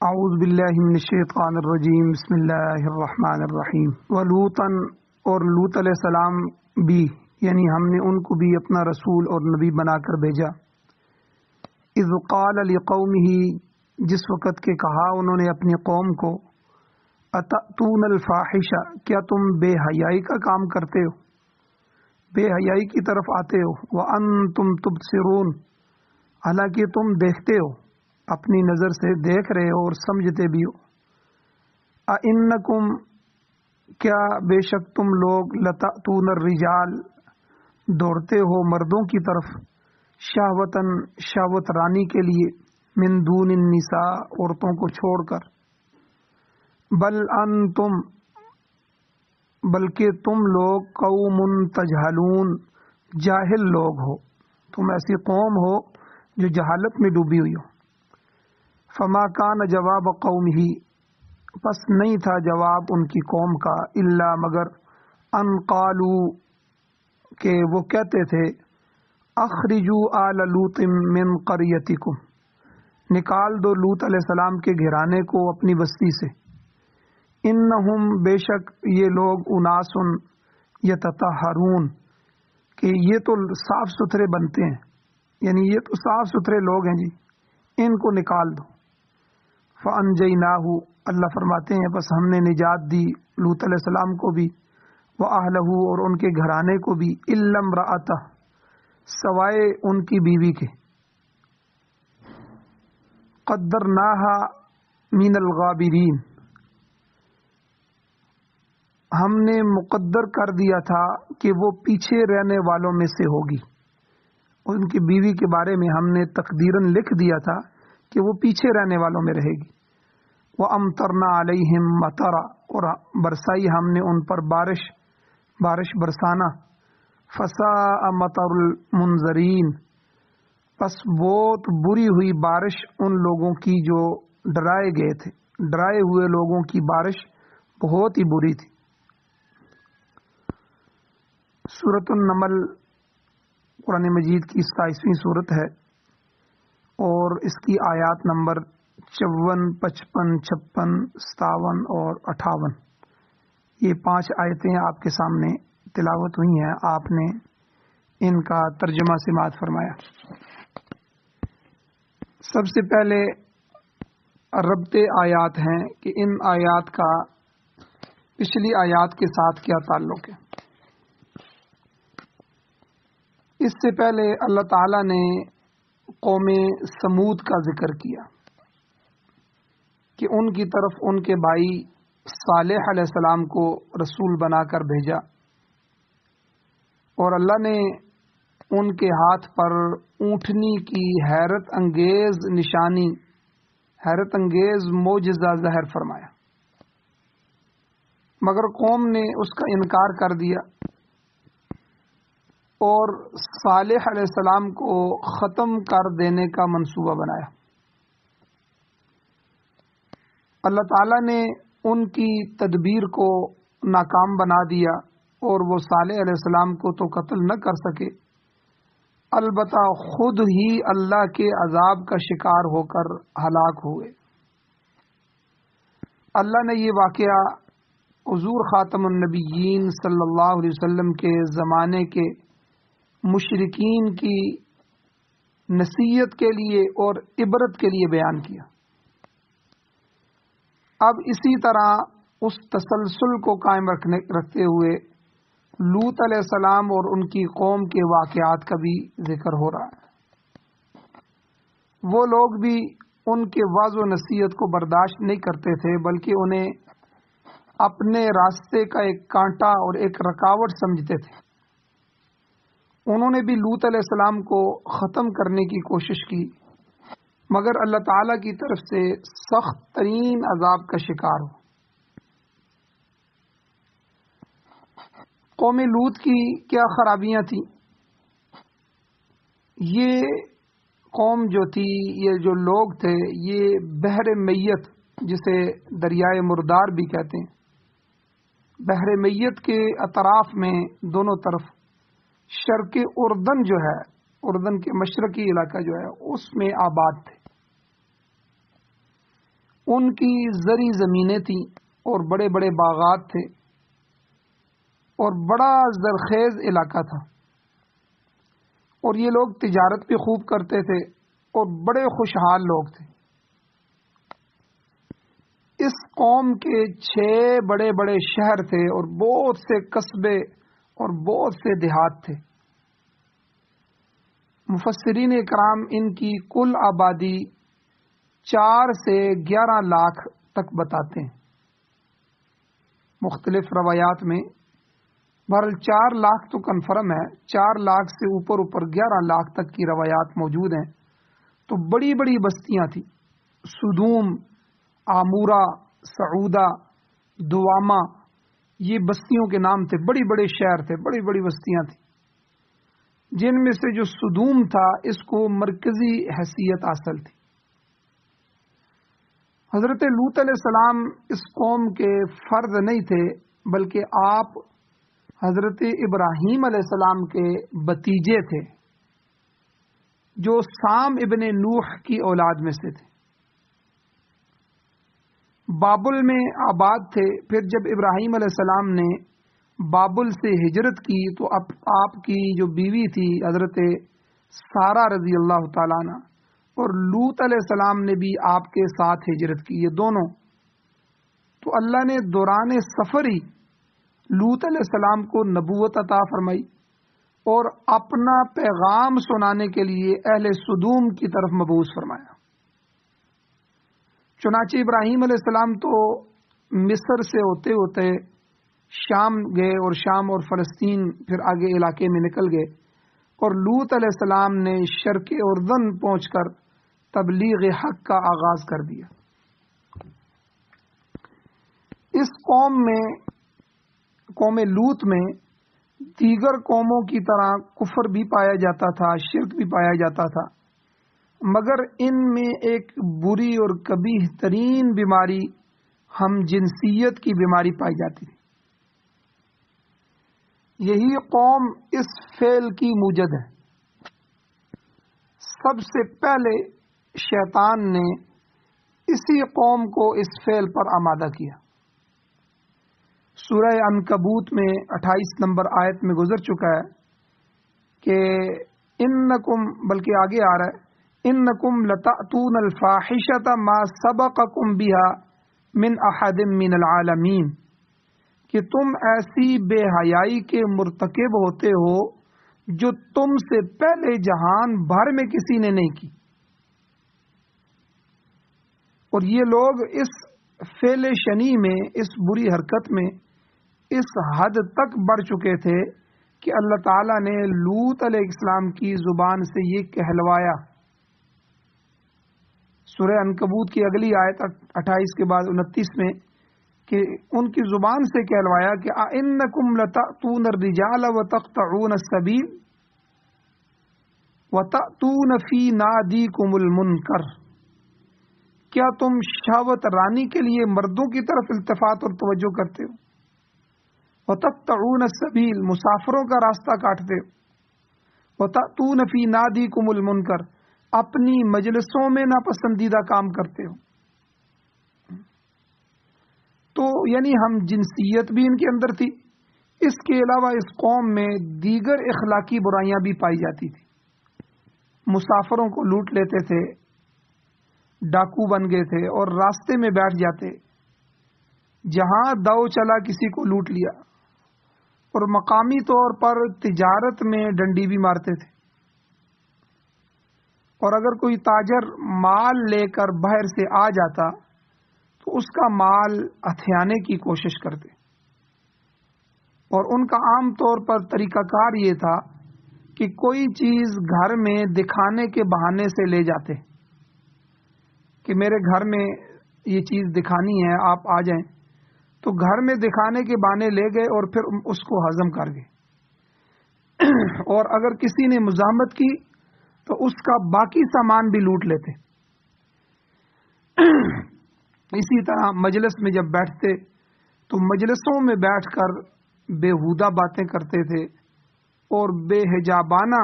اعوذ باللہ من الشیطان الرجیم بسم اللہ الرحمن الرحیم ولوطا، اور لوط علیہ السلام بھی، یعنی ہم نے ان کو بھی اپنا رسول اور نبی بنا کر بھیجا۔ اذ قال لقومہ، جس وقت کہ کہا انہوں نے اپنی قوم کو، اتأتون الفاحشہ، کیا تم بے حیائی کا کام کرتے ہو، بے حیائی کی طرف آتے ہو، وانتم تبصرون، حالانکہ تم دیکھتے ہو، اپنی نظر سے دیکھ رہے ہو اور سمجھتے بھی ہو۔ اِنکم، کیا بے شک تم لوگ، لتأتون الرجال، دوڑتے ہو مردوں کی طرف، شہوتاً، شہوت رانی کے لیے، من دون النساء، عورتوں کو چھوڑ کر، بل انتم، بلکہ تم لوگ، قوم تجہلون، جاہل لوگ ہو، تم ایسی قوم ہو جو جہالت میں ڈوبی ہوئی ہو۔ فما کان جواب قومہ، پس نہیں تھا جواب ان کی قوم کا، الا مگر، ان قالوا، کہ وہ کہتے تھے، اخرجوا آل لوط من قریتکم، نکال دو لوط علیہ السلام کے گھرانے کو اپنی بستی سے، انہم، بے شک یہ لوگ، اناس یتطہرون، کہ یہ تو صاف ستھرے بنتے ہیں، یعنی یہ تو صاف ستھرے لوگ ہیں جی، ان کو نکال دو۔ فانجیناہ، اللہ فرماتے ہیں بس ہم نے نجات دی لوط علیہ السلام کو بھی، وأہلہ، اور ان کے گھرانے کو بھی، الا امرأتہ، سوائے ان کی بیوی کے، قدرناہا من الغابرین، ہم نے مقدر کر دیا تھا کہ وہ پیچھے رہنے والوں میں سے ہوگی، ان کی بیوی کے بارے میں ہم نے تقدیراً لکھ دیا تھا کہ وہ پیچھے رہنے والوں میں رہے گی۔ وَأَمْطَرْنَا عَلَيْهِمْ مَطَرًا، اور برسائی ہم نے ان پر بارش برسانا۔ فَسَاءَ مَطَرُ الْمُنذَرِينَ، پس بہت بری ہوئی بارش ان لوگوں کی جو ڈرائے گئے تھے، ڈرائے ہوئے لوگوں کی بارش بہت ہی بری تھی۔ سورۃ النمل قرآن مجید کی 27ویں صورت ہے، اور اس کی آیات نمبر 54، 55، 56، 57 اور 58، یہ 5 آیتیں آپ کے سامنے تلاوت ہوئی ہیں، آپ نے ان کا ترجمہ سماعت فرمایا۔ سب سے پہلے ربط آیات ہیں کہ ان آیات کا پچھلی آیات کے ساتھ کیا تعلق ہے۔ اس سے پہلے اللہ تعالیٰ نے قوم سمود کا ذکر کیا کہ ان کی طرف ان کے بھائی صالح علیہ السلام کو رسول بنا کر بھیجا، اور اللہ نے ان کے ہاتھ پر اونٹنی کی حیرت انگیز نشانی، حیرت انگیز معجزہ ظاہر فرمایا، مگر قوم نے اس کا انکار کر دیا اور صالح علیہ السلام کو ختم کر دینے کا منصوبہ بنایا۔ اللہ تعالیٰ نے ان کی تدبیر کو ناکام بنا دیا، اور وہ صالح علیہ السلام کو تو قتل نہ کر سکے، البتہ خود ہی اللہ کے عذاب کا شکار ہو کر ہلاک ہوئے۔ اللہ نے یہ واقعہ حضور خاتم النبیین صلی اللہ علیہ وسلم کے زمانے کے مشرکین کی نصیحت کے لیے اور عبرت کے لیے بیان کیا۔ اب اسی طرح اس تسلسل کو قائم رکھتے ہوئے لوط علیہ السلام اور ان کی قوم کے واقعات کا بھی ذکر ہو رہا ہے۔ وہ لوگ بھی ان کے وعظ و نصیحت کو برداشت نہیں کرتے تھے، بلکہ انہیں اپنے راستے کا ایک کانٹا اور ایک رکاوٹ سمجھتے تھے۔ انہوں نے بھی لوط علیہ السلام کو ختم کرنے کی کوشش کی، مگر اللہ تعالیٰ کی طرف سے سخت ترین عذاب کا شکار ہو۔ قوم لوط کی کیا خرابیاں تھیں؟ یہ قوم جو تھی، یہ جو لوگ تھے، یہ بحر میت، جسے دریائے مردار بھی کہتے ہیں، بحر میت کے اطراف میں دونوں طرف شرق اردن جو ہے، اردن کے مشرقی علاقہ جو ہے، اس میں آباد تھے۔ ان کی زرعی زمینیں تھیں اور بڑے بڑے باغات تھے اور بڑا زرخیز علاقہ تھا، اور یہ لوگ تجارت بھی خوب کرتے تھے اور بڑے خوشحال لوگ تھے۔ اس قوم کے 6 بڑے بڑے شہر تھے اور بہت سے قصبے اور بہت سے دیہات تھے۔ مفسرین اکرام ان کی کل آبادی 4 سے 11 لاکھ تک بتاتے ہیں، مختلف روایات میں۔ بہرحال 4 لاکھ تو کنفرم ہے، 4 لاکھ سے اوپر 11 لاکھ تک کی روایات موجود ہیں۔ تو بڑی بڑی بستیاں تھیں، سدوم، آمورہ، سعودہ، دوامہ، یہ بستیوں کے نام تھے، بڑی بڑے شہر تھے، بڑی بڑی بستیاں تھیں، جن میں سے جو سدوم تھا اس کو مرکزی حیثیت حاصل تھی۔ حضرت لوط علیہ السلام اس قوم کے فرد نہیں تھے، بلکہ آپ حضرت ابراہیم علیہ السلام کے بتیجے تھے، جو سام ابن نوح کی اولاد میں سے تھے۔ بابل میں آباد تھے، پھر جب ابراہیم علیہ السلام نے بابل سے ہجرت کی تو آپ کی جو بیوی تھی حضرت سارہ رضی اللہ تعالیٰ عنہ، اور لوط علیہ السلام نے بھی آپ کے ساتھ ہجرت کی، یہ دونوں۔ تو اللہ نے دوران سفر ہی لوط علیہ السلام کو نبوت عطا فرمائی اور اپنا پیغام سنانے کے لیے اہل سدوم کی طرف مبعوث فرمایا۔ چنانچہ ابراہیم علیہ السلام تو مصر سے ہوتے ہوتے شام گئے، اور شام اور فلسطین پھر آگے علاقے میں نکل گئے، اور لوط علیہ السلام نے شرق اردن پہنچ کر تبلیغ حق کا آغاز کر دیا۔ اس قوم لوط میں دیگر قوموں کی طرح کفر بھی پایا جاتا تھا، شرک بھی پایا جاتا تھا، مگر ان میں ایک بری اور قبیح ترین بیماری ہم جنسیت کی بیماری پائی جاتی تھی۔ یہی قوم اس فعل کی موجد ہے۔ سب سے پہلے شیطان نے اسی قوم کو اس فعل پر آمادہ کیا۔ سورہ عنکبوت میں 28 نمبر آیت میں گزر چکا ہے کہ انکم، بلکہ آگے آ رہا ہے، انکم لتأتون الفاحشۃ ما سبقکم بها من احد من العالمین، کہ تم ایسی بے حیائی کے مرتکب ہوتے ہو جو تم سے پہلے جہان بھر میں کسی نے نہیں کی۔ اور یہ لوگ اس فعل شنی میں، اس بری حرکت میں اس حد تک بڑھ چکے تھے کہ اللہ تعالیٰ نے لوط علیہ السلام کی زبان سے یہ کہلوایا۔ سورہ عنکبوت کی اگلی آیت 28 کے بعد 29 میں کہ ان کی زبان سے کہلوایا کہ اَإِنَّكُمْ لَتَأْتُونَ الرِّجَالَ وَتَقْطَعُونَ السَّبِيلَ وَتَأْتُونَ فِي نَادِيكُمُ الْمُنْكَرَ، کیا تم شہوت رانی کے لیے مردوں کی طرف التفات اور توجہ کرتے ہو؟ وَتَقْطَعُونَ السَّبِيلَ، مسافروں کا راستہ کاٹتے ہو۔ وَتَأْتُونَ فِي نَادِيكُمُ الْمُنْكَرَ، اپنی مجلسوں میں ناپسندیدہ کام کرتے ہو۔ تو یعنی ہم جنسیت بھی ان کے اندر تھی، اس کے علاوہ اس قوم میں دیگر اخلاقی برائیاں بھی پائی جاتی تھی۔ مسافروں کو لوٹ لیتے تھے، ڈاکو بن گئے تھے اور راستے میں بیٹھ جاتے، جہاں داؤ چلا کسی کو لوٹ لیا، اور مقامی طور پر تجارت میں ڈنڈی بھی مارتے تھے، اور اگر کوئی تاجر مال لے کر باہر سے آ جاتا تو اس کا مال ہتھیانے کی کوشش کرتے، اور ان کا عام طور پر طریقہ کار یہ تھا کہ کوئی چیز گھر میں دکھانے کے بہانے سے لے جاتے کہ میرے گھر میں یہ چیز دکھانی ہے، آپ آ جائیں، تو گھر میں دکھانے کے بہانے لے گئے اور پھر اس کو ہضم کر گئے، اور اگر کسی نے مزاحمت کی تو اس کا باقی سامان بھی لوٹ لیتے۔ اسی طرح مجلس میں جب بیٹھتے تو مجلسوں میں بیٹھ کر بےہودہ باتیں کرتے تھے، اور بے حجابانہ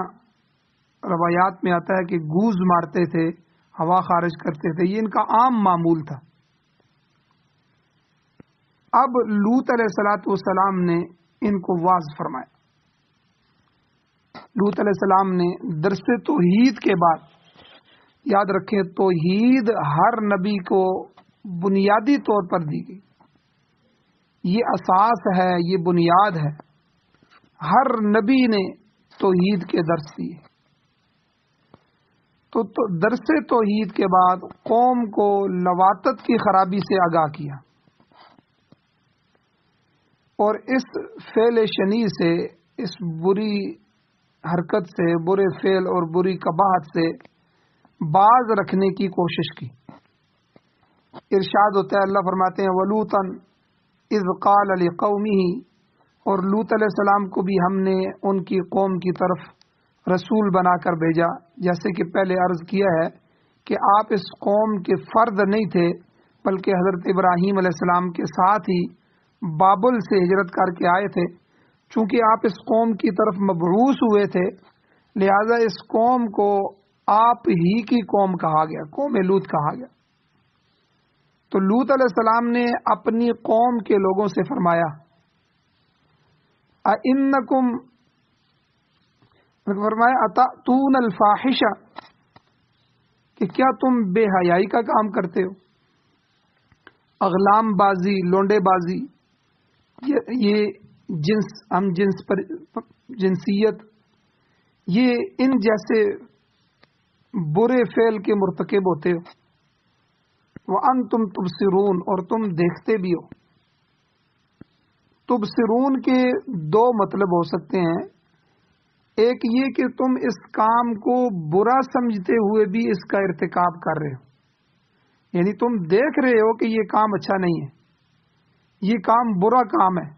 روایات میں آتا ہے کہ گوز مارتے تھے، ہوا خارج کرتے تھے، یہ ان کا عام معمول تھا۔ اب لوط علیہ الصلوۃ والسلام نے ان کو واعظ فرمایا. لوط علیہ السلام نے درس توحید کے بعد، یاد رکھیں توحید ہر نبی کو بنیادی طور پر دی گئی، یہ اساس ہے، یہ بنیاد ہے. ہر نبی نے توحید کے درس دیے. تو درس توحید کے بعد قوم کو لواطت کی خرابی سے آگاہ کیا، اور اس فعل شنی سے، اس بری حرکت سے، برے فعل اور بری قباحت سے باز رکھنے کی کوشش کی. ارشاد ہوتا ہے، اللہ فرماتے ہیں وَلُوطًا اذ قال لقومہ، اور لوط علیہ السلام کو بھی ہم نے ان کی قوم کی طرف رسول بنا کر بھیجا. جیسے کہ پہلے عرض کیا ہے کہ آپ اس قوم کے فرد نہیں تھے، بلکہ حضرت ابراہیم علیہ السلام کے ساتھ ہی بابل سے ہجرت کر کے آئے تھے. چونکہ آپ اس قوم کی طرف مبعوث ہوئے تھے، لہذا اس قوم کو آپ ہی کی قوم کہا گیا، قوم لوط کہا گیا. تو لوط علیہ السلام نے اپنی قوم کے لوگوں سے فرمایا اَإِنَّكُمْ، فرمایا اَتَأْتُونَ الْفَاحِشَةَ، کہ کیا تم بے حیائی کا کام کرتے ہو، اغلام بازی، لونڈے بازی، یہ جنس، ہم جنس پر جنسیت، یہ ان جیسے برے فعل کے مرتکب ہوتے ہو. وَأَنْتُمْ تُبْصِرُونَ، اور تم دیکھتے بھی ہو. تبصرون کے دو مطلب ہو سکتے ہیں. ایک یہ کہ تم اس کام کو برا سمجھتے ہوئے بھی اس کا ارتکاب کر رہے ہو، یعنی تم دیکھ رہے ہو کہ یہ کام اچھا نہیں ہے، یہ کام برا کام ہے،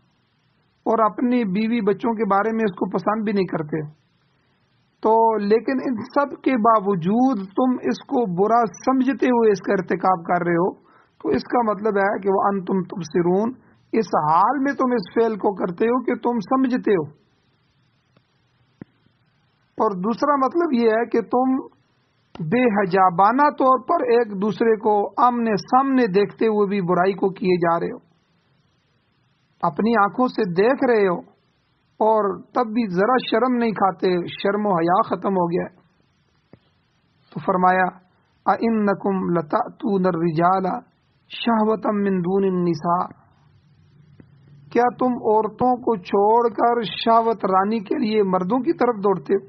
اور اپنی بیوی بچوں کے بارے میں اس کو پسند بھی نہیں کرتے. تو لیکن ان سب کے باوجود تم اس کو برا سمجھتے ہوئے اس کا ارتکاب کر رہے ہو، تو اس کا مطلب ہے کہ وَأَنْتُمْ تُبْصِرُونَ، اس حال میں تم اس فعل کو کرتے ہو کہ تم سمجھتے ہو. اور دوسرا مطلب یہ ہے کہ تم بے حجابانہ طور پر ایک دوسرے کو آمنے سامنے دیکھتے ہوئے بھی برائی کو کیے جا رہے ہو، اپنی آنکھوں سے دیکھ رہے ہو، اور تب بھی ذرا شرم نہیں کھاتے، شرم و حیا ختم ہو گیا. تو فرمایا اَإِنَّكُمْ لَتَأْتُونَ الرِّجَالَ شَهْوَةً مِّن دُونِ النِّسَاءِ، کیا تم عورتوں کو چھوڑ کر شہوت رانی کے لیے مردوں کی طرف دوڑتے ہو؟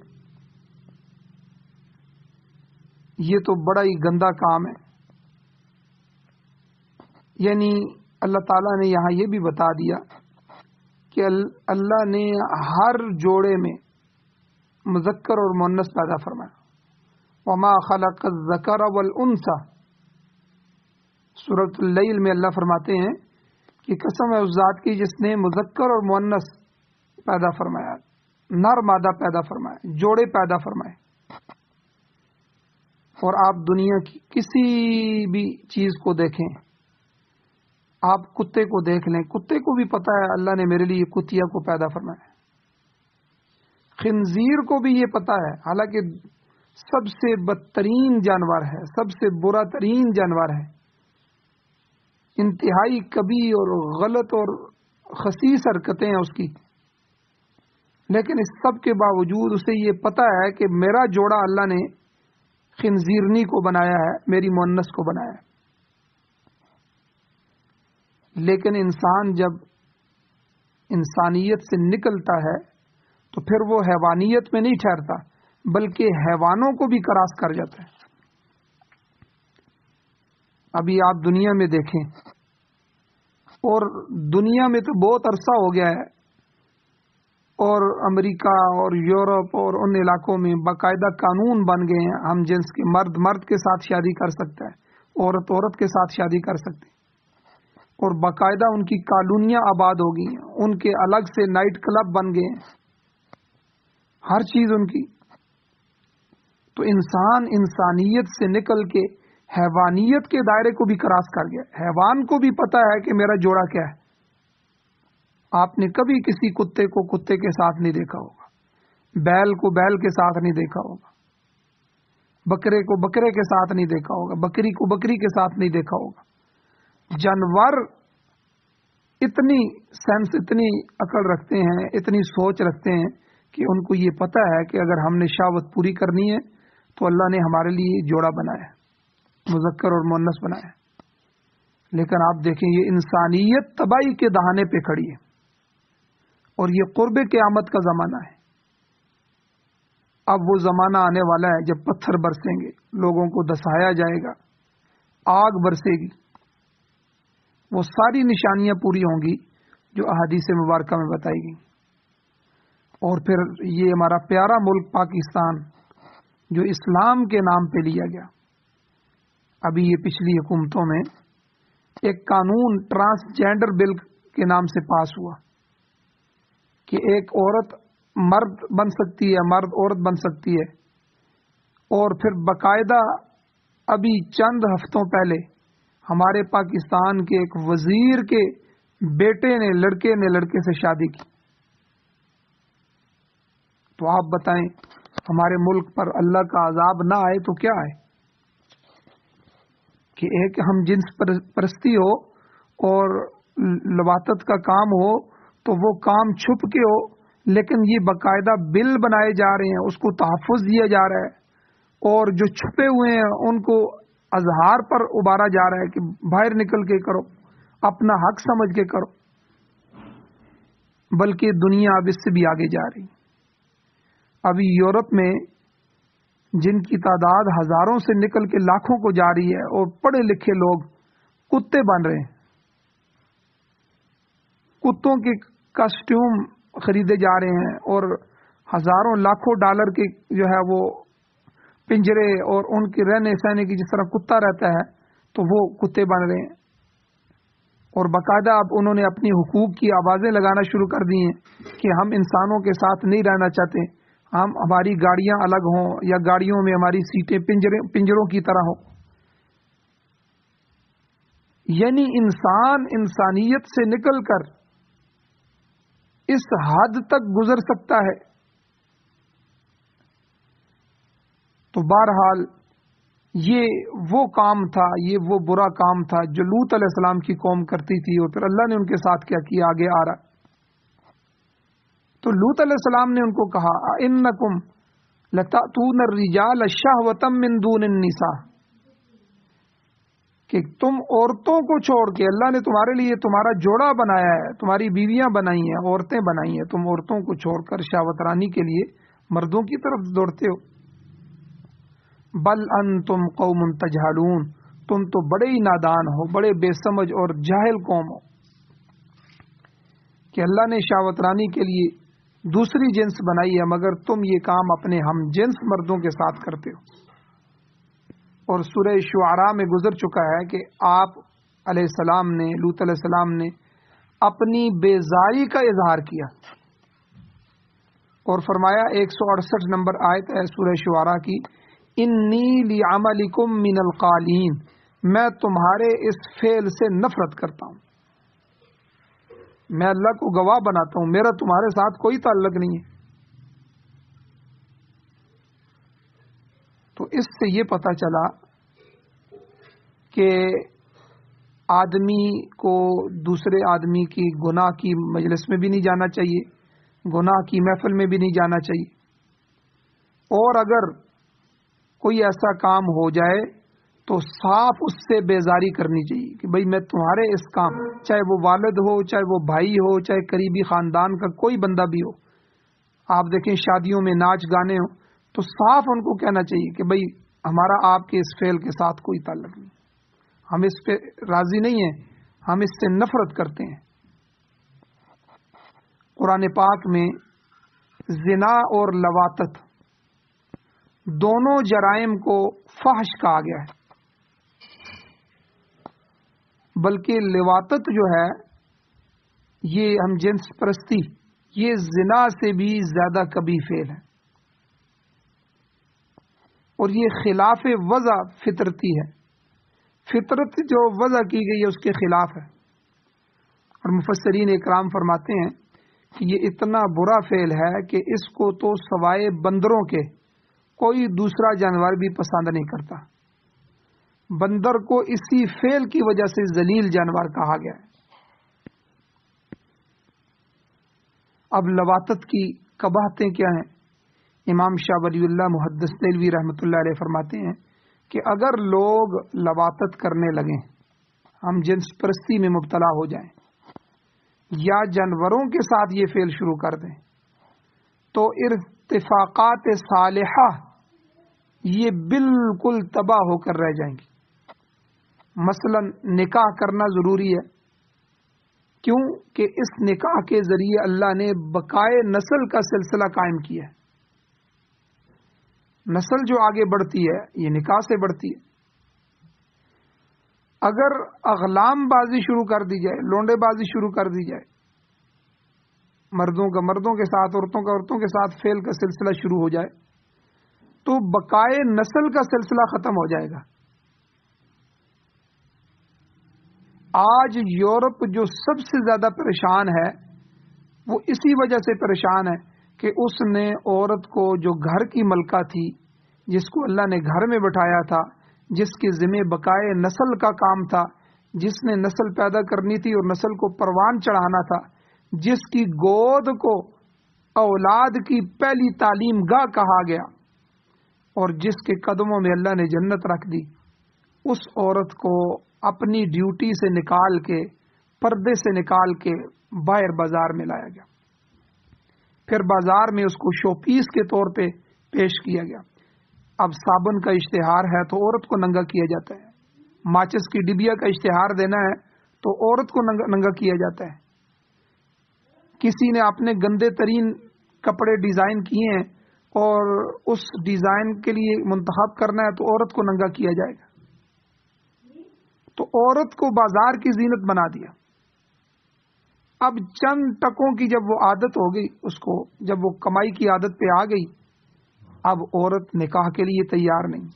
یہ تو بڑا ہی گندا کام ہے. یعنی اللہ تعالیٰ نے یہاں یہ بھی بتا دیا کہ اللہ نے ہر جوڑے میں مذکر اور مؤنث پیدا فرمایا. وما خلق الذکر والانثى، سورۃ اللیل میں اللہ فرماتے ہیں کہ قسم ہے اس ذات کی جس نے مذکر اور مؤنث پیدا فرمایا، نر مادہ پیدا فرمایا، جوڑے پیدا فرمائے. اور آپ دنیا کی کسی بھی چیز کو دیکھیں، آپ کتے کو دیکھ لیں، کتے کو بھی پتا ہے اللہ نے میرے لیے کتیا کو پیدا فرمایا. خنزیر کو بھی یہ پتا ہے، حالانکہ سب سے بدترین جانور ہے، سب سے برا ترین جانور ہے، انتہائی کبھی اور غلط اور خسیس حرکتیں ہیں اس کی، لیکن اس سب کے باوجود اسے یہ پتا ہے کہ میرا جوڑا اللہ نے خنزیرنی کو بنایا ہے، میری مؤنث کو بنایا ہے. لیکن انسان جب انسانیت سے نکلتا ہے تو پھر وہ حیوانیت میں نہیں ٹھہرتا، بلکہ حیوانوں کو بھی کراس کر جاتا ہے. ابھی آپ دنیا میں دیکھیں، اور دنیا میں تو بہت عرصہ ہو گیا ہے، اور امریکہ اور یورپ اور ان علاقوں میں باقاعدہ قانون بن گئے ہیں، ہم جنس کے مرد مرد کے ساتھ شادی کر سکتا ہے، عورت عورت کے ساتھ شادی کر سکتے ہیں، اور باقاعدہ ان کی کالونیاں آباد ہو گئی ہیں، ان کے الگ سے نائٹ کلب بن گئے ہیں، ہر چیز ان کی. تو انسان انسانیت سے نکل کے حیوانیت کے دائرے کو بھی کراس کر گیا. حیوان کو بھی پتا ہے کہ میرا جوڑا کیا ہے. آپ نے کبھی کسی کتے کو کتے کے ساتھ نہیں دیکھا ہوگا، بیل کو بیل کے ساتھ نہیں دیکھا ہوگا، بکرے کو بکرے کے ساتھ نہیں دیکھا ہوگا، بکری کو بکری کے ساتھ نہیں دیکھا ہوگا. جانور اتنی سینس، اتنی عقل رکھتے ہیں، اتنی سوچ رکھتے ہیں کہ ان کو یہ پتہ ہے کہ اگر ہم نے شہوت پوری کرنی ہے تو اللہ نے ہمارے لیے جوڑا بنایا ہے، مذکر اور مؤنث بنایا ہے۔ لیکن آپ دیکھیں یہ انسانیت تباہی کے دہانے پہ کھڑی ہے، اور یہ قرب قیامت کا زمانہ ہے۔ اب وہ زمانہ آنے والا ہے جب پتھر برسیں گے، لوگوں کو دسایا جائے گا، آگ برسے گی، وہ ساری نشانیاں پوری ہوں گی جو احادیث مبارکہ میں بتائی گئی۔ اور پھر یہ ہمارا پیارا ملک پاکستان جو اسلام کے نام پہ لیا گیا، ابھی یہ پچھلی حکومتوں میں ایک قانون ٹرانسجینڈر بل کے نام سے پاس ہوا کہ ایک عورت مرد بن سکتی ہے، مرد عورت بن سکتی ہے۔ اور پھر باقاعدہ ابھی چند ہفتوں پہلے ہمارے پاکستان کے ایک وزیر کے بیٹے نے لڑکے سے شادی کی۔ تو آپ بتائیں ہمارے ملک پر اللہ کا عذاب نہ آئے تو کیا آئے؟ کہ ایک ہم جنس پرستی ہو اور لواطت کا کام ہو تو وہ کام چھپ کے ہو، لیکن یہ باقاعدہ بل بنائے جا رہے ہیں، اس کو تحفظ دیا جا رہا ہے، اور جو چھپے ہوئے ہیں ان کو اظہار پر ابارا جا رہا ہے کہ باہر نکل کے کرو، اپنا حق سمجھ کے کرو۔ بلکہ دنیا اب اس سے بھی آگے جا رہی۔ ابھی یورپ میں جن کی تعداد ہزاروں سے نکل کے لاکھوں کو جا رہی ہے، اور پڑھے لکھے لوگ کتے بن رہے ہیں، کتوں کے کاسٹیوم خریدے جا رہے ہیں، اور ہزاروں لاکھوں ڈالر کے جو ہے وہ پنجرے اور ان کے رہنے سہنے کی جس طرح کتا رہتا ہے تو وہ کتے بن رہے ہیں۔ اور باقاعدہ اب انہوں نے اپنی حقوق کی آوازیں لگانا شروع کر دی ہیں کہ ہم انسانوں کے ساتھ نہیں رہنا چاہتے، ہماری گاڑیاں الگ ہوں یا گاڑیوں میں ہماری سیٹیں پنجروں کی طرح ہوں۔ یعنی انسان انسانیت سے نکل کر اس حد تک گزر سکتا ہے۔ تو بہرحال یہ وہ کام تھا، یہ وہ برا کام تھا جو لوط علیہ السلام کی قوم کرتی تھی، اور پھر اللہ نے ان کے ساتھ کیا کیا آگے آ رہا۔ تو لوط علیہ السلام نے ان کو کہا اِنَّکُمْ لَتَأْتُونَ الرِّجَالَ شَهْوَةً مِّن دُونِ النِّسَاءِ، کہ تم عورتوں کو چھوڑ کے، اللہ نے تمہارے لیے تمہارا جوڑا بنایا ہے، تمہاری بیویاں بنائی ہیں، عورتیں بنائی ہیں، تم عورتوں کو چھوڑ کر شہوت رانی کے لیے مردوں کی طرف دوڑتے ہو۔ بل انتم قوم تجہلون، تم تو بڑے ہی نادان ہو، بڑے بے سمجھ اور جاہل قوم ہو، کہ اللہ نے شہوت رانی کے لیے دوسری جنس بنائی ہے، مگر تم یہ کام اپنے ہم جنس مردوں کے ساتھ کرتے ہو۔ اور سورہ شعراء میں گزر چکا ہے کہ آپ علیہ السلام نے، لوط علیہ السلام نے اپنی بیزاری کا اظہار کیا، اور فرمایا 168 نمبر آیت ہے سورہ شعراء کی، انی لعملکم من القالین، میں تمہارے اس فعل سے نفرت کرتا ہوں، میں اللہ کو گواہ بناتا ہوں، میرا تمہارے ساتھ کوئی تعلق نہیں ہے۔ تو اس سے یہ پتہ چلا کہ آدمی کو دوسرے آدمی کی گناہ کی مجلس میں بھی نہیں جانا چاہیے، گناہ کی محفل میں بھی نہیں جانا چاہیے، اور اگر کوئی ایسا کام ہو جائے تو صاف اس سے بیزاری کرنی چاہیے کہ بھئی میں تمہارے اس کام، چاہے وہ والد ہو، چاہے وہ بھائی ہو، چاہے قریبی خاندان کا کوئی بندہ بھی ہو، آپ دیکھیں شادیوں میں ناچ گانے ہوں تو صاف ان کو کہنا چاہیے کہ بھئی ہمارا آپ کے اس فعل کے ساتھ کوئی تعلق نہیں، ہم اس پہ راضی نہیں ہیں، ہم اس سے نفرت کرتے ہیں۔ قرآن پاک میں زنا اور لواطت دونوں جرائم کو فحش کہا گیا ہے، بلکہ لواطت جو ہے یہ ہم جنس پرستی، یہ زنا سے بھی زیادہ کبیح فعل ہے، اور یہ خلاف وضع فطرتی ہے، فطرت جو وضع کی گئی ہے اس کے خلاف ہے۔ اور مفسرین اکرام فرماتے ہیں کہ یہ اتنا برا فعل ہے کہ اس کو تو سوائے بندروں کے کوئی دوسرا جانور بھی پسند نہیں کرتا، بندر کو اسی فعل کی وجہ سے ذلیل جانور کہا گیا ہے۔ اب لواطت کی قباحتیں کیا ہیں؟ امام شاہ ولی اللہ محدث دہلوی رحمۃ اللہ علیہ فرماتے ہیں کہ اگر لوگ لواطت کرنے لگیں، ہم جنس پرستی میں مبتلا ہو جائیں یا جانوروں کے ساتھ یہ فعل شروع کر دیں، تو ارتفاقات صالحہ یہ بالکل تباہ ہو کر رہ جائیں گی۔ مثلا نکاح کرنا ضروری ہے، کیوں کہ اس نکاح کے ذریعے اللہ نے بقائے نسل کا سلسلہ قائم کیا ہے۔ نسل جو آگے بڑھتی ہے یہ نکاح سے بڑھتی ہے۔ اگر اغلام بازی شروع کر دی جائے، لونڈے بازی شروع کر دی جائے، مردوں کا مردوں کے ساتھ، عورتوں کا عورتوں کے ساتھ فعل کا سلسلہ شروع ہو جائے، تو بقائے نسل کا سلسلہ ختم ہو جائے گا۔ آج یورپ جو سب سے زیادہ پریشان ہے وہ اسی وجہ سے پریشان ہے کہ اس نے عورت کو جو گھر کی ملکہ تھی، جس کو اللہ نے گھر میں بٹھایا تھا، جس کے ذمہ بقائے نسل کا کام تھا، جس نے نسل پیدا کرنی تھی اور نسل کو پروان چڑھانا تھا، جس کی گود کو اولاد کی پہلی تعلیم گاہ کہا گیا اور جس کے قدموں میں اللہ نے جنت رکھ دی، اس عورت کو اپنی ڈیوٹی سے نکال کے، پردے سے نکال کے باہر بازار میں لایا گیا۔ پھر بازار میں اس کو شو پیس کے طور پہ پیش کیا گیا۔ اب صابن کا اشتہار ہے تو عورت کو ننگا کیا جاتا ہے، ماچس کی ڈبیا کا اشتہار دینا ہے تو عورت کو ننگا کیا جاتا ہے، کسی نے اپنے گندے ترین کپڑے ڈیزائن کیے ہیں اور اس ڈیزائن کے لیے منتخب کرنا ہے تو عورت کو ننگا کیا جائے گا۔ تو عورت کو بازار کی زینت بنا دیا۔ اب چند ٹکوں کی جب وہ عادت ہو گئی، اس کو جب وہ کمائی کی عادت پہ آ گئی، اب عورت نکاح کے لیے تیار نہیں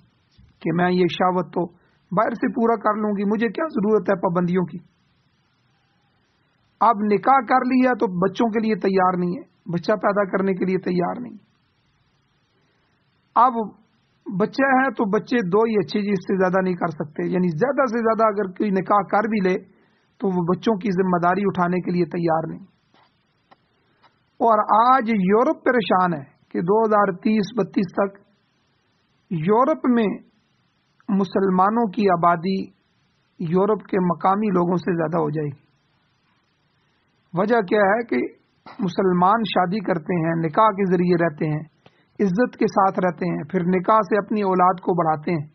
کہ میں یہ شہوت تو باہر سے پورا کر لوں گی، مجھے کیا ضرورت ہے پابندیوں کی۔ اب نکاح کر لیا تو بچوں کے لیے تیار نہیں ہے، بچہ پیدا کرنے کے لیے تیار نہیں۔ اب بچہ ہے تو بچے دو ہی اچھی چیز سے زیادہ نہیں کر سکتے، یعنی زیادہ سے زیادہ اگر کوئی نکاح کر بھی لے تو وہ بچوں کی ذمہ داری اٹھانے کے لیے تیار نہیں۔ اور آج یورپ پریشان ہے کہ 2030-32 تک یورپ میں مسلمانوں کی آبادی یورپ کے مقامی لوگوں سے زیادہ ہو جائے گی۔ وجہ کیا ہے کہ مسلمان شادی کرتے ہیں، نکاح کے ذریعے رہتے ہیں، عزت کے ساتھ رہتے ہیں، پھر نکاح سے اپنی اولاد کو بڑھاتے ہیں۔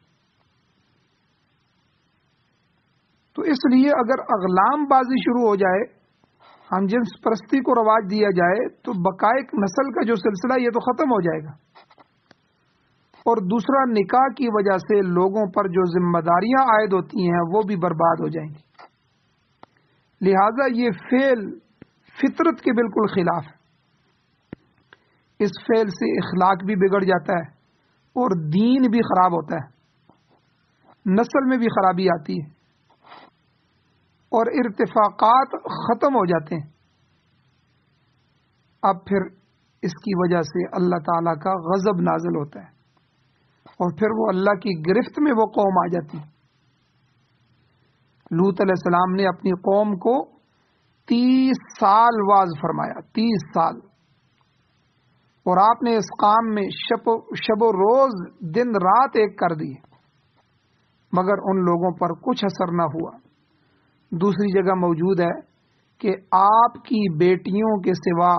تو اس لیے اگر اغلام بازی شروع ہو جائے، ہم جنس پرستی کو رواج دیا جائے، تو بقائے نسل کا جو سلسلہ یہ تو ختم ہو جائے گا، اور دوسرا نکاح کی وجہ سے لوگوں پر جو ذمہ داریاں عائد ہوتی ہیں وہ بھی برباد ہو جائیں گی۔ لہذا یہ فعل فطرت کے بالکل خلاف ہے۔ اس فعل سے اخلاق بھی بگڑ جاتا ہے اور دین بھی خراب ہوتا ہے، نسل میں بھی خرابی آتی ہے اور ارتفاقات ختم ہو جاتے ہیں۔ اب پھر اس کی وجہ سے اللہ تعالیٰ کا غضب نازل ہوتا ہے اور پھر وہ اللہ کی گرفت میں وہ قوم آ جاتی ہے۔ لوط علیہ السلام نے اپنی قوم کو 30 سال واعظ فرمایا، 30 سال، اور آپ نے اس کام میں شب و روز دن رات ایک کر دی، مگر ان لوگوں پر کچھ اثر نہ ہوا۔ دوسری جگہ موجود ہے کہ آپ کی بیٹیوں کے سوا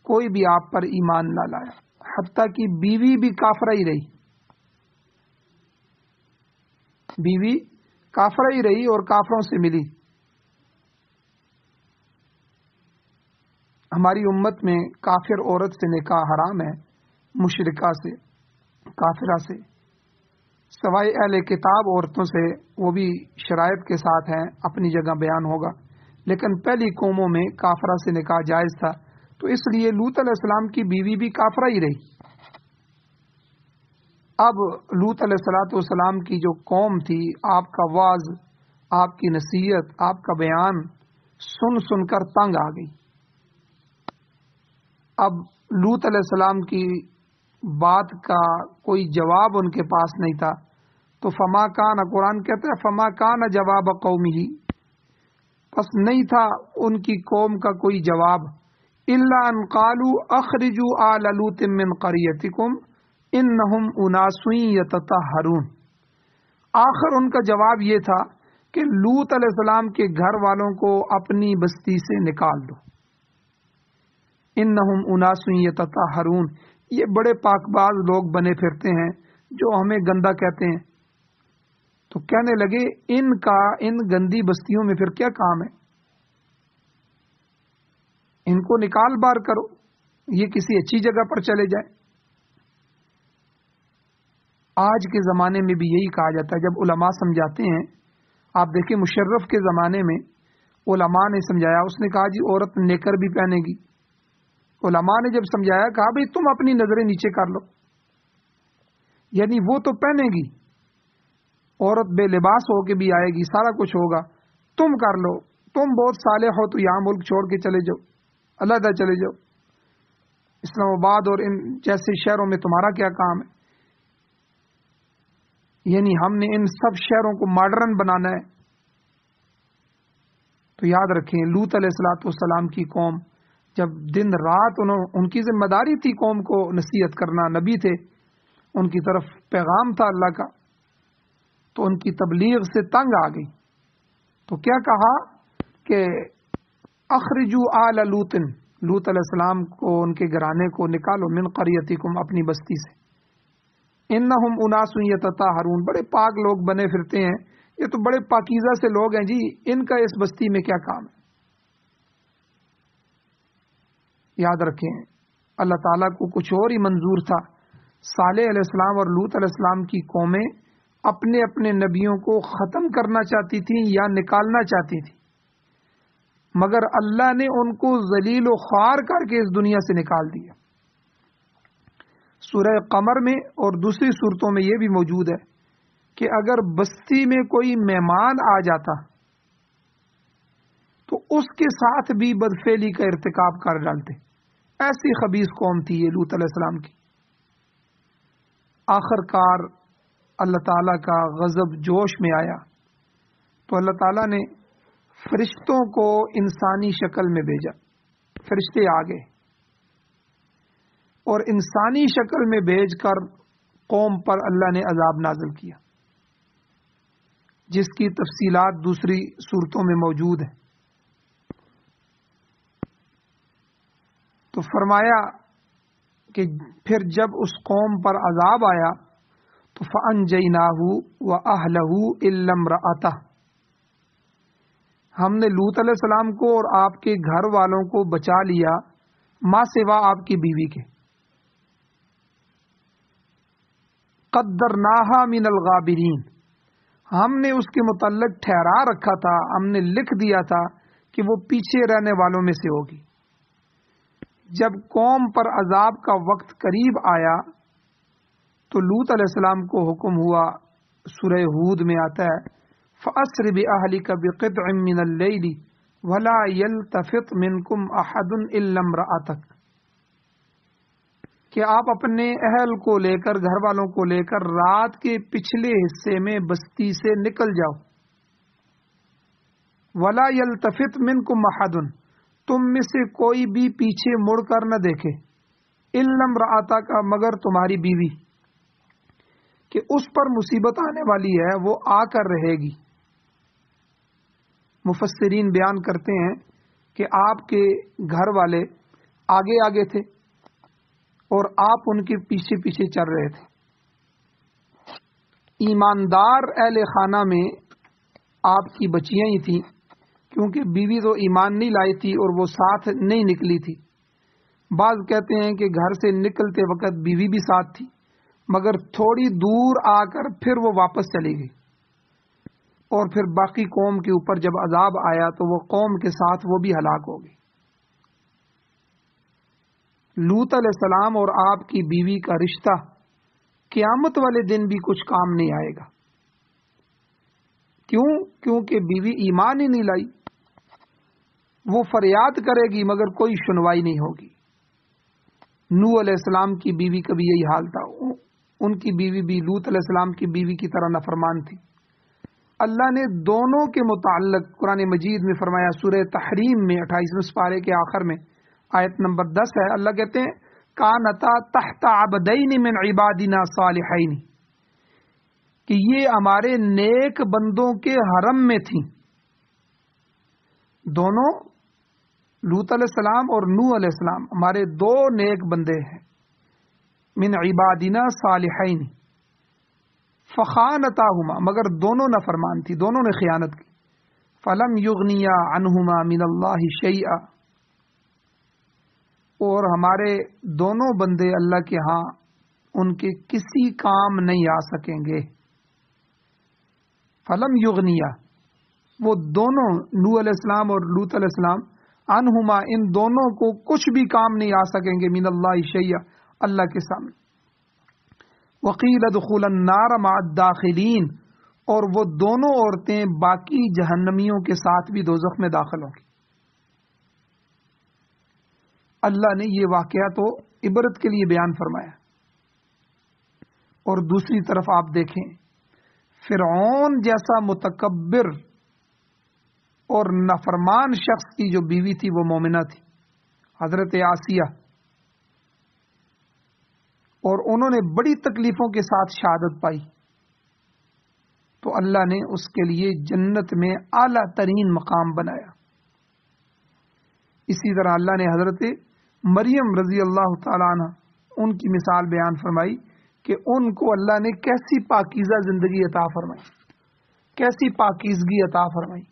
کوئی بھی آپ پر ایمان نہ لایا، حتیٰ کہ بیوی بھی کافرہ ہی رہی، بیوی کافرہ ہی رہی اور کافروں سے ملی۔ ہماری امت میں کافر عورت سے نکاح حرام ہے، مشرکہ سے، کافرہ سے، سوائے اہل کتاب عورتوں سے، وہ بھی شرائط کے ساتھ ہیں، اپنی جگہ بیان ہوگا، لیکن پہلی قوموں میں کافرہ سے نکاح جائز تھا، تو اس لیے لوط علیہ السلام کی بیوی بھی کافرہ ہی رہی۔ اب لوط علیہ السلام کی جو قوم تھی، آپ کا وعظ، آپ کی نصیحت، آپ کا بیان سن سن کر تنگ آ گئی۔ اب لوط علیہ السلام کی بات کا کوئی جواب ان کے پاس نہیں تھا، تو فما کان، قرآن کہتا ہے فما کان جواب قومہ، پس نہیں تھا ان کی قوم کا کوئی جواب الا ان قالوا اخرجوا آل لوط من قریتکم انہم اناس یتطہرون، آخر ان کا جواب یہ تھا کہ لوط علیہ السلام کے گھر والوں کو اپنی بستی سے نکال دو۔ انہم اناس یتطہرون، یہ بڑے پاک باز لوگ بنے پھرتے ہیں جو ہمیں گندا کہتے ہیں۔ تو کہنے لگے ان کا ان گندی بستیوں میں پھر کیا کام ہے، ان کو نکال بار کرو، یہ کسی اچھی جگہ پر چلے جائیں۔ آج کے زمانے میں بھی یہی کہا جاتا ہے، جب علماء سمجھاتے ہیں، آپ دیکھیں مشرف کے زمانے میں علماء نے سمجھایا، اس نے کہا جی عورت نیکر بھی پہنے گی۔ علماء نے جب سمجھایا کہا بھئی تم اپنی نظریں نیچے کر لو، یعنی وہ تو پہنے گی، عورت بے لباس ہو کے بھی آئے گی، سارا کچھ ہوگا، تم کر لو، تم بہت صالح ہو تو یہاں ملک چھوڑ کے چلے جاؤ، علیحدہ چلے جاؤ، اسلام آباد اور ان جیسے شہروں میں تمہارا کیا کام ہے۔ یعنی ہم نے ان سب شہروں کو ماڈرن بنانا ہے۔ تو یاد رکھیں لوط علیہ السلام کی قوم، جب دن رات ان کی ذمہ داری تھی قوم کو نصیحت کرنا، نبی تھے، ان کی طرف پیغام تھا اللہ کا، تو ان کی تبلیغ سے تنگ آ گئی، تو کیا کہا کہ اخرجوا آل لوط، لوط علیہ السلام کو، ان کے گھرانے کو نکالو، من قریتکم، اپنی بستی سے، انہم اناس یتطہرون، بڑے پاک لوگ بنے پھرتے ہیں، یہ تو بڑے پاکیزہ سے لوگ ہیں جی، ان کا اس بستی میں کیا کام ہے۔ یاد رکھیں اللہ تعالیٰ کو کچھ اور ہی منظور تھا۔ صالح علیہ السلام اور لوط علیہ السلام کی قومیں اپنے اپنے نبیوں کو ختم کرنا چاہتی تھیں یا نکالنا چاہتی تھیں، مگر اللہ نے ان کو ذلیل و خوار کر کے اس دنیا سے نکال دیا۔ سورہ قمر میں اور دوسری صورتوں میں یہ بھی موجود ہے کہ اگر بستی میں کوئی مہمان آ جاتا تو اس کے ساتھ بھی بدفعلی کا ارتکاب کر ڈالتے۔ ایسی خبیث قوم تھی یہ لوط علیہ السلام کی۔ آخر کار اللہ تعالیٰ کا غضب جوش میں آیا تو اللہ تعالیٰ نے فرشتوں کو انسانی شکل میں بھیجا، فرشتے آ گئے اور انسانی شکل میں بھیج کر قوم پر اللہ نے عذاب نازل کیا، جس کی تفصیلات دوسری صورتوں میں موجود ہیں۔ تو فرمایا کہ پھر جب اس قوم پر عذاب آیا تو فَأَنْجَيْنَاهُ وَأَهْلَهُ إِلَّا امْرَأَتَهُ، ہم نے لوط علیہ السلام کو اور آپ کے گھر والوں کو بچا لیا، ماں سوا آپ کی بیوی کے۔ قَدَّرْنَاهَا مِنَ الْغَابِرِينَ، ہم نے اس کے متعلق ٹھہرا رکھا تھا، ہم نے لکھ دیا تھا کہ وہ پیچھے رہنے والوں میں سے ہوگی۔ جب قوم پر عذاب کا وقت قریب آیا تو لوط علیہ السلام کو حکم ہوا، سورہ ہود میں آتا ہے فَأَسْرِ بِأَهْلِكَ بِقِطْعٍ مِّنَ اللَّيْلِ وَلَا يَلْتَفِتْ مِنْكُمْ أَحَدٌ إِلَّا امْرَأَتَكَ، کہ آپ اپنے اہل کو لے کر، گھر والوں کو لے کر رات کے پچھلے حصے میں بستی سے نکل جاؤ۔ وَلَا يَلْتَفِتْ مِنْكُمْ أَحَدٌ، تم میں سے کوئی بھی پیچھے مڑ کر نہ دیکھے، إِلَّا امْرَأَتَكَ، مگر تمہاری بیوی، کہ اس پر مصیبت آنے والی ہے، وہ آ کر رہے گی۔ مفسرین بیان کرتے ہیں کہ آپ کے گھر والے آگے آگے تھے اور آپ ان کے پیچھے پیچھے چل رہے تھے۔ ایماندار اہل خانہ میں آپ کی بچیاں ہی تھیں، کیونکہ بیوی تو ایمان نہیں لائی تھی اور وہ ساتھ نہیں نکلی تھی۔ بعض کہتے ہیں کہ گھر سے نکلتے وقت بیوی بھی ساتھ تھی، مگر تھوڑی دور آ کر پھر وہ واپس چلی گئی، اور پھر باقی قوم کے اوپر جب عذاب آیا تو وہ قوم کے ساتھ وہ بھی ہلاک ہو گئی۔ لوط علیہ السلام اور آپ کی بیوی کا رشتہ قیامت والے دن بھی کچھ کام نہیں آئے گا۔ کیوں؟ کیونکہ بیوی ایمان ہی نہیں لائی، وہ فریاد کرے گی مگر کوئی سنوائی نہیں ہوگی۔ نوح علیہ السلام کی بیوی کا بھی یہی حال تھا، ان کی بیوی بھی لوط علیہ السلام کی بیوی کی طرح نافرمان تھی۔ اللہ نے دونوں کے متعلق قرآن مجید میں فرمایا، سورہ تحریم میں 28ویں پارے کے آخر میں آیت نمبر 10 ہے، اللہ کہتے ہیں کانتا تحت عبدین من عبادنا صالحین، کہ یہ ہمارے نیک بندوں کے حرم میں تھیں. دونوں لوط علیہ السلام اور نوح علیہ السلام ہمارے دو نیک بندے ہیں. من عبادنا صالحین فخانتاہما، مگر دونوں نافرمان تھی، دونوں نے خیانت کی. فلم یغنیا عنہما من اللہ شیئا، اور ہمارے دونوں بندے اللہ کے ہاں ان کے کسی کام نہیں آ سکیں گے. فلم یغنیا، وہ دونوں نوح علیہ السلام اور لوط علیہ السلام، عنہما، ان دونوں کو کچھ بھی کام نہیں آ سکیں گے، من اللہ شیئا، اللہ کے سامنے. وقیل ادخلا النار مع الداخلین، اور وہ دونوں عورتیں باقی جہنمیوں کے ساتھ بھی دوزخ میں داخل ہوں گی. اللہ نے یہ واقعہ تو عبرت کے لیے بیان فرمایا، اور دوسری طرف آپ دیکھیں فرعون جیسا متکبر اور نافرمان شخص کی جو بیوی تھی وہ مومنہ تھی، حضرت آسیہ، اور انہوں نے بڑی تکلیفوں کے ساتھ شہادت پائی، تو اللہ نے اس کے لیے جنت میں اعلیٰ ترین مقام بنایا. اسی طرح اللہ نے حضرت مریم رضی اللہ تعالیٰ عنہ ان کی مثال بیان فرمائی کہ ان کو اللہ نے کیسی پاکیزہ زندگی عطا فرمائی، کیسی پاکیزگی عطا فرمائی.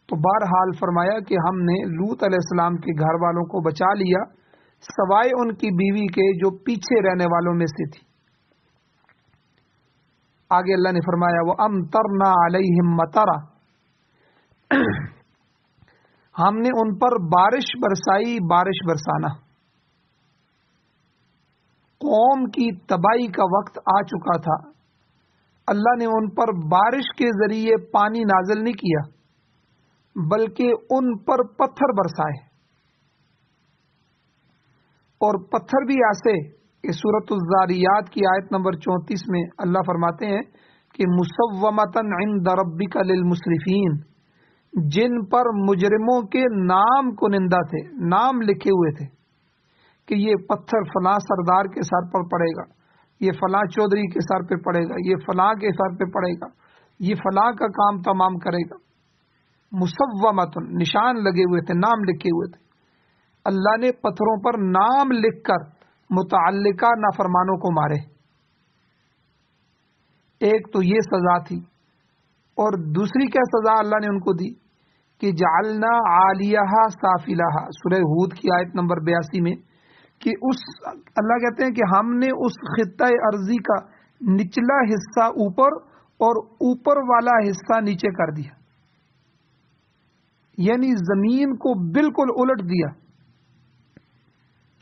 تو بہرحال فرمایا کہ ہم نے لوط علیہ السلام کے گھر والوں کو بچا لیا سوائے ان کی بیوی کے جو پیچھے رہنے والوں میں سے تھی. آگے اللہ نے فرمایا وَأَمْطَرْنَا عَلَيْهِمْ مَطَرًا، ہم نے ان پر بارش برسائی، بارش برسانا. قوم کی تباہی کا وقت آ چکا تھا، اللہ نے ان پر بارش کے ذریعے پانی نازل نہیں کیا بلکہ ان پر پتھر برسائے. اور پتھر بھی ایسے کہ سورۃ الذاریات کی آیت نمبر 34 میں اللہ فرماتے ہیں کہ مصومۃ عند ربک للمسرفین، جن پر مجرموں کے نام کنندہ تھے، نام لکھے ہوئے تھے کہ یہ پتھر فلاں سردار کے سر پر پڑے گا، یہ فلاں چودھری کے سر پہ پڑے گا، یہ فلاں کے سر پہ پڑے گا، یہ فلاں کا کام تمام کرے گا. مصومۃ، نشان لگے ہوئے تھے، نام لکھے ہوئے تھے. اللہ نے پتھروں پر نام لکھ کر متعلقہ نافرمانوں کو مارے. ایک تو یہ سزا تھی، اور دوسری کیا سزا اللہ نے ان کو دی کہ جعلنا عالیہا سافلہا، سورہ ہود کی آیت نمبر 82 میں، کہ اس اللہ کہتے ہیں کہ ہم نے اس خطہ ارضی کا نچلا حصہ اوپر اور اوپر والا حصہ نیچے کر دیا، یعنی زمین کو بالکل الٹ دیا.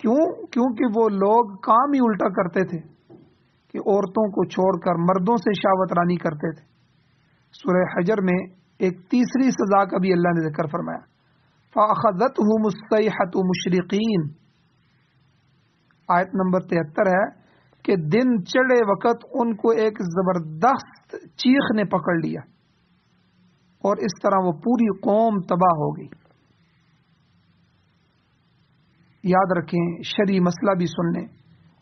کیونکہ وہ لوگ کام ہی الٹا کرتے تھے کہ عورتوں کو چھوڑ کر مردوں سے شہوت رانی کرتے تھے. سورہ حجر میں ایک تیسری سزا کا بھی اللہ نے ذکر فرمایا، فَأَخَذَتْهُمُ الصَّيْحَةُ مُشْرِقِينَ، آیت نمبر 73 ہے کہ دن چڑھے وقت ان کو ایک زبردست چیخ نے پکڑ لیا، اور اس طرح وہ پوری قوم تباہ ہو گئی. یاد رکھیں، شرعی مسئلہ بھی سن لیں.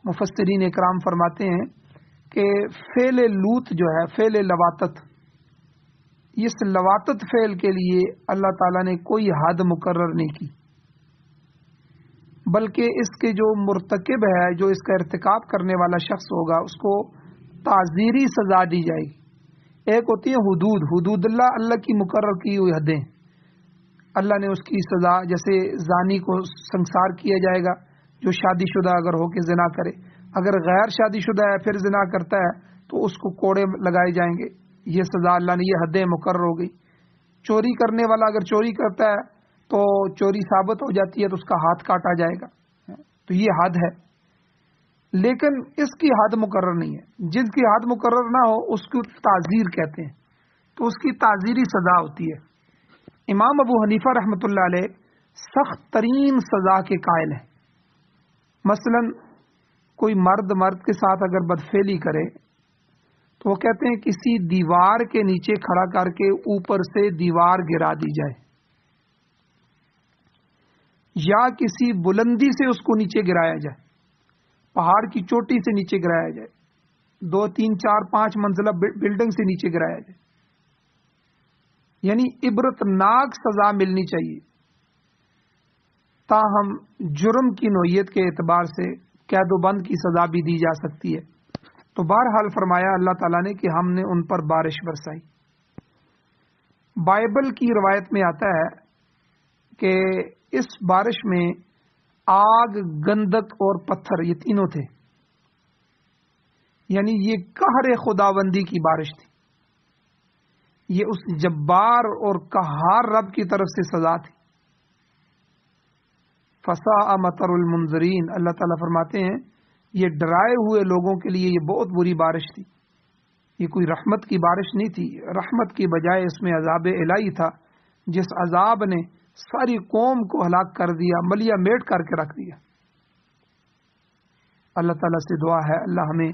مفسرین اکرام فرماتے ہیں کہ فعل لوط جو ہے فعل لواتت، اس لواتت فعل کے لیے اللہ تعالیٰ نے کوئی حد مقرر نہیں کی، بلکہ اس کے جو مرتکب ہے، جو اس کا ارتکاب کرنے والا شخص ہوگا، اس کو تعزیری سزا دی جائے گی. ایک ہوتی ہے حدود اللہ، اللہ کی مقرر کی ہوئی حدیں. اللہ نے اس کی سزا، جیسے زانی کو سنسار کیا جائے گا جو شادی شدہ اگر ہو کے زنا کرے، اگر غیر شادی شدہ ہے پھر زنا کرتا ہے تو اس کو کوڑے لگائے جائیں گے. یہ سزا اللہ نے، یہ حدیں مقرر ہو گئی. چوری کرنے والا اگر چوری کرتا ہے تو چوری ثابت ہو جاتی ہے تو اس کا ہاتھ کاٹا جائے گا. تو یہ حد ہے، لیکن اس کی حد مقرر نہیں ہے. جس کی حد مقرر نہ ہو اس کو تعزیر کہتے ہیں، تو اس کی تعزیری سزا ہوتی ہے. امام ابو حنیفہ رحمۃ اللہ علیہ سخت ترین سزا کے قائل ہیں. مثلا کوئی مرد کے ساتھ اگر بدفعلی کرے تو وہ کہتے ہیں کسی دیوار کے نیچے کھڑا کر کے اوپر سے دیوار گرا دی جائے، یا کسی بلندی سے اس کو نیچے گرایا جائے، پہاڑ کی چوٹی سے نیچے گرایا جائے، 2 3 4 5 منزلہ بلڈنگ سے نیچے گرایا جائے، یعنی عبرتناک سزا ملنی چاہیے، تاہم جرم کی نوعیت کے اعتبار سے قید و بند کی سزا بھی دی جا سکتی ہے۔ تو بہرحال فرمایا اللہ تعالیٰ نے کہ ہم نے ان پر بارش برسائی۔ بائبل کی روایت میں آتا ہے کہ اس بارش میں آگ، گندک اور پتھر یہ تینوں تھے، یعنی یہ قہر خداوندی کی بارش تھی، یہ اس جبار اور قہار رب کی طرف سے سزا تھی۔ فساء مطر المنذرین، اللہ تعالیٰ فرماتے ہیں یہ ڈرائے ہوئے لوگوں کے لیے یہ بہت بری بارش تھی، یہ کوئی رحمت کی بارش نہیں تھی، رحمت کی بجائے اس میں عذاب الہی تھا، جس عذاب نے ساری قوم کو ہلاک کر دیا، ملیا میٹ کر کے رکھ دیا۔ اللہ تعالیٰ سے دعا ہے اللہ ہمیں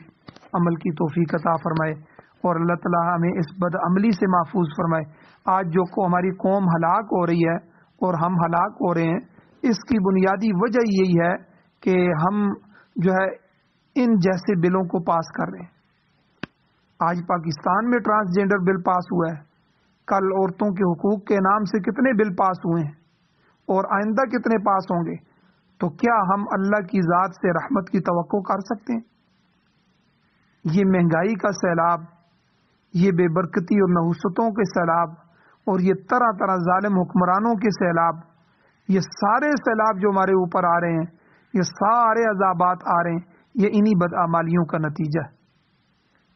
عمل کی توفیق عطا فرمائے اور اللہ تعالیٰ ہمیں اس بد عملی سے محفوظ فرمائے۔ آج جو ہماری قوم ہلاک ہو رہی ہے اور ہم ہلاک ہو رہے ہیں، اس کی بنیادی وجہ یہی ہے کہ ہم جو ہے ان جیسے بلوں کو پاس کر رہے ہیں۔ آج پاکستان میں ٹرانسجینڈر بل پاس ہوا ہے، کل عورتوں کے حقوق کے نام سے کتنے بل پاس ہوئے ہیں اور آئندہ کتنے پاس ہوں گے۔ تو کیا ہم اللہ کی ذات سے رحمت کی توقع کر سکتے ہیں؟ یہ مہنگائی کا سیلاب، یہ بے برکتی اور نحوستوں کے سیلاب، اور یہ طرح طرح ظالم حکمرانوں کے سیلاب، یہ سارے سیلاب جو ہمارے اوپر آ رہے ہیں، یہ سارے عذابات آ رہے ہیں، یہ انہی بدعمالیوں کا نتیجہ ہے۔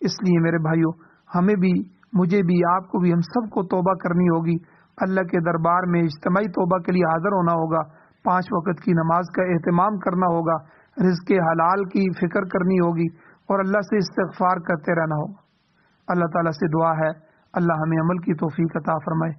اس لیے میرے بھائیوں، ہمیں بھی، مجھے بھی، آپ کو بھی، ہم سب کو توبہ کرنی ہوگی، اللہ کے دربار میں اجتماعی توبہ کے لیے حاضر ہونا ہوگا، 5 وقت کی نماز کا اہتمام کرنا ہوگا، رزق حلال کی فکر کرنی ہوگی اور اللہ سے استغفار کرتے رہنا ہوگا۔ اللہ تعالیٰ سے دعا ہے اللہ ہمیں عمل کی توفیق عطا فرمائے۔